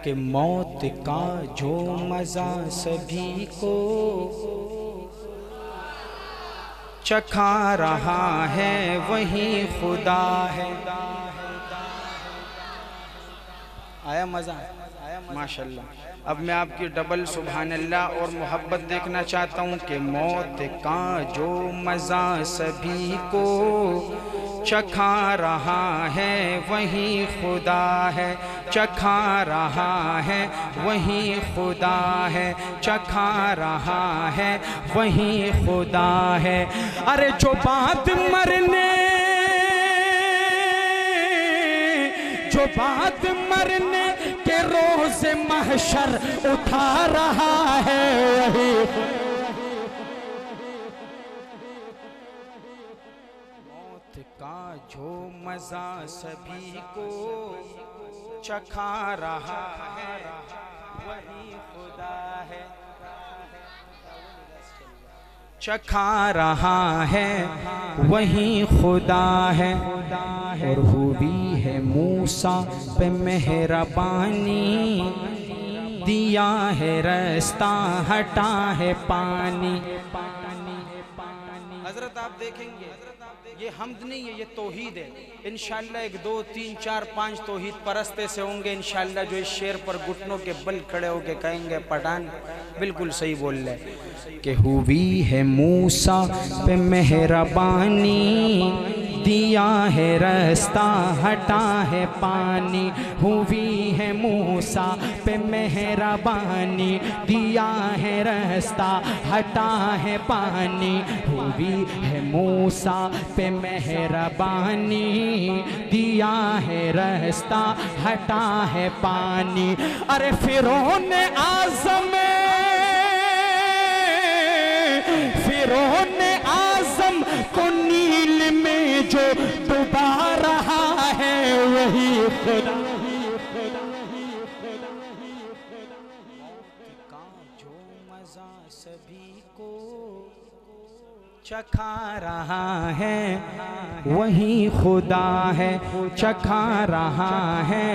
कि मौत का जो मजा सभी को चखा रहा है वही खुदा है। आया मजा? माशाल्लाह। अब मैं आपकी डबल सुभान अल्लाह और मोहब्बत देखना चाहता हूँ कि मौत का जो मज़ा सभी को चखा रहा है वही खुदा है, चखा रहा है वही खुदा है, चखा रहा है वही खुदा है। अरे जो बात मरने के रोज़ महशर उठा रहा है वही। मौत का जो मजा सभी को चखा रहा है वही खुदा है, चखा रहा है वही खुदा है। और हुई है मूसा पे मेहरबानी, दिया है रास्ता हटा है पानी। हजरत आप देखेंगे ये हम्द नहीं है, ये तौहीद है। इंशाअल्लाह 1 2 3 4 5 तौहीद परस्ते से होंगे इंशाअल्लाह, जो इस शेर पर घुटनों के बल खड़े होके कहेंगे पठान बिल्कुल सही बोल रहे कि हुई है मूसा पे मेहरबानी, दिया है रास्ता हटा है पानी। हुई है मूसा पे मेहरबानी, दिया है रास्ता हटा है पानी। हुई है मूसा पे मेहरबानी, दिया है रास्ता हटा है पानी। अरे फिरौन आज़म को नील में जो डुबा रहा है वही खुदा। का जो मजा सभी को चखा रहा है वही खुदा है, चखा रहा है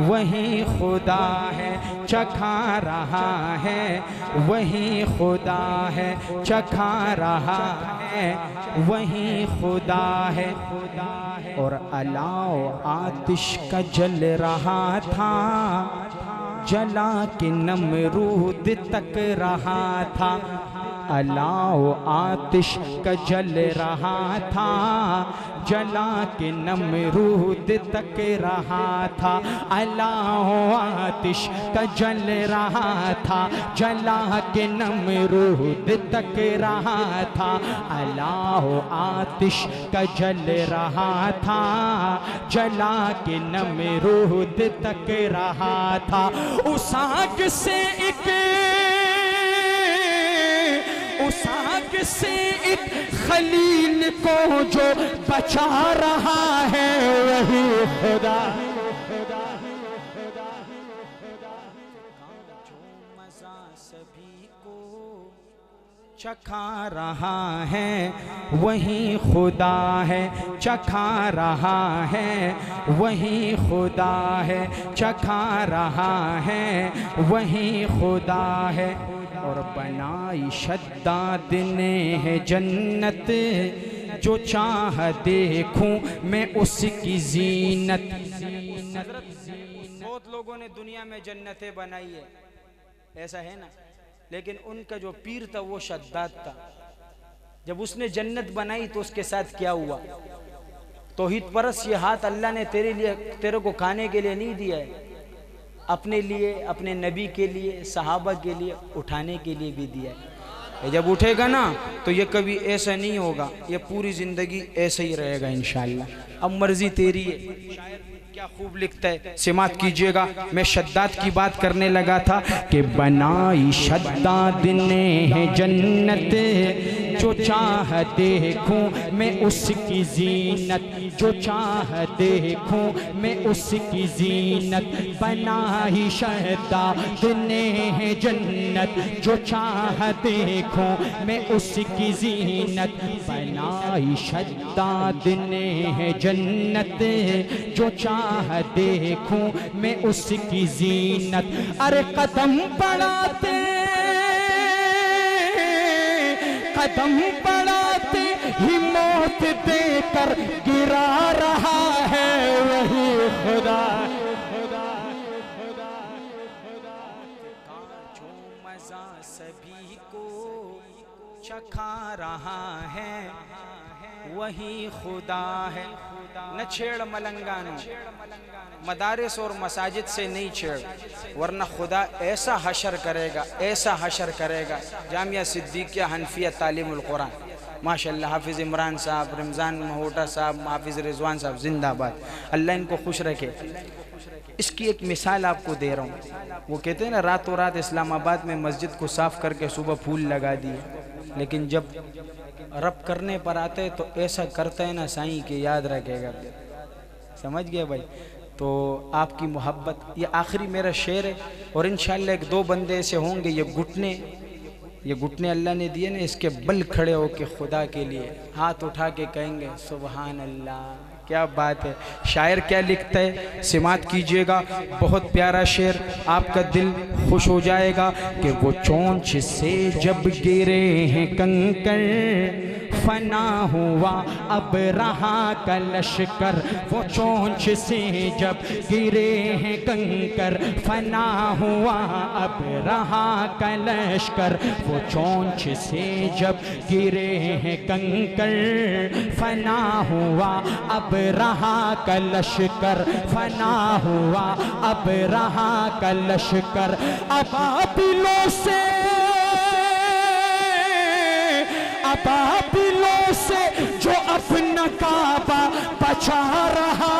वही खुदा है, चखा रहा है वही खुदा है, चखा रहा है वही खुदा है। और अलाओ आतिश का जल रहा था, जला के नमरूद तक रहा था। अलाओ आतिश का जल रहा था, जला के नमरूद तक रहा था। अलाओ आतिश का जल रहा था, जला के नमरूद तक रहा था। अलाओ आतिश का जल रहा था, जला के नमरूद तक रहा था। उस आग से एक खलील को जो बचा रहा है वही खुदा। जो मजा सभी को चखा रहा है वही खुदा है, चखा रहा है वही खुदा है, चखा रहा है वही खुदा है। और बनाई शद्दाद ने है जन्नत, जो चाह देखूं मैं उसकी जीनत। बहुत लोगों ने दुनिया में जन्नतें बनाई है, ऐसा है ना, लेकिन उनका जो पीर था वो शद्दाद था। जब उसने जन्नत बनाई तो उसके साथ क्या हुआ? तौहीद परस ये हाथ अल्लाह ने तेरे को खाने के लिए नहीं दिया है, अपने लिए, अपने नबी के लिए, सहाबा के लिए, उठाने के लिए भी दिया है। जब उठेगा ना तो ये कभी ऐसा नहीं होगा, ये पूरी ज़िंदगी ऐसे ही रहेगा इंशाअल्लाह। अब मर्जी तेरी है। शायर क्या खूब लिखता है, सिमात कीजिएगा। मैं शद्दाद की बात करने लगा था कि बनाई शद्दाद ने है जन्नत, जो चाह देखूं मैं उसकी जीनत, जो चाह देखूं मैं उसकी जीनत, बनाई शहदाद ने है जन्नत, जो चाह देखूं मैं उसकी जीनत, बनाई शहदाद ने है जन्नत, जो चाह देखूं मैं उसकी जीनत। अरे कदम बढ़ाते कदम बढ़ाते ही मौत देकर गिरा रहा है वही खुदा। जो मजा सभी को चखा रहा है वही खुदा है। न छेड़ मलंगानो, मदारिस और मसाजिद से नहीं छेड़, वरना खुदा ऐसा हशर करेगा, ऐसा हशर करेगा। जामिया सिद्दीकिया हनफिया तालीमुल कुरान, माशाअल्लाह हाफिज़ इमरान साहब, रमज़ान महोटा साहब, हाफिज़ रिजवान साहब जिंदाबाद, अल्लाह इनको खुश रखे। इसकी एक मिसाल आपको दे रहा हूँ। वो कहते हैं ना रातों रात इस्लामाबाद में मस्जिद को साफ़ करके सुबह फूल लगा दिए, लेकिन जब रब करने पर आते तो ऐसा करते हैं ना साईं के याद रखेगा। समझ गए भाई? तो आपकी मोहब्बत, ये आखिरी मेरा शेर है। और इंशाअल्लाह एक दो बंदे ऐसे होंगे, ये घुटने अल्लाह ने दिए ना, इसके बल खड़े होके खुदा के लिए हाथ उठा के कहेंगे सुबहान अल्लाह। क्या बात है। शायर क्या लिखता है, सिमात कीजिएगा, बहुत प्यारा शेर, आपका दिल खुश हो जाएगा कि वो चोंच से जब गिरे हैं कंकर फना हुआ अब रहा का लश्कर, वो चोंच से जब गिरे हैं कंकर फना हुआ अब रहा का लश्कर, वो चोंच से जब गिरे हैं कंकर फना हुआ अब रहा का लश्कर, फना हुआ अब रहा का लश्कर। अबाबिलों से अबाबिलों से जो अपना काबा बचा रहा